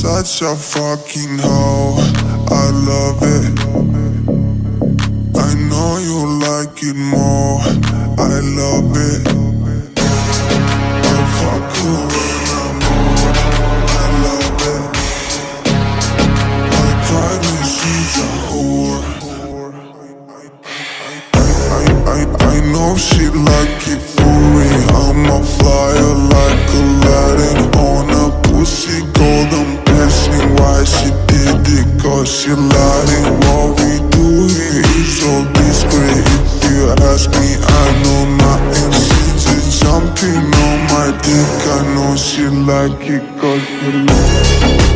such a fucking hoe, I love it. I know you like it more, I love it. I fuck you when I'm bored, I love it. My private she's a whore. I know she like it for me. I'm a flyer like Aladdin on a pussy golden blessing. Why she did it? Cause she lied. What we do here is all discreet. If you ask me, I know nothing. She's just jumping on my dick. I know she like it cause she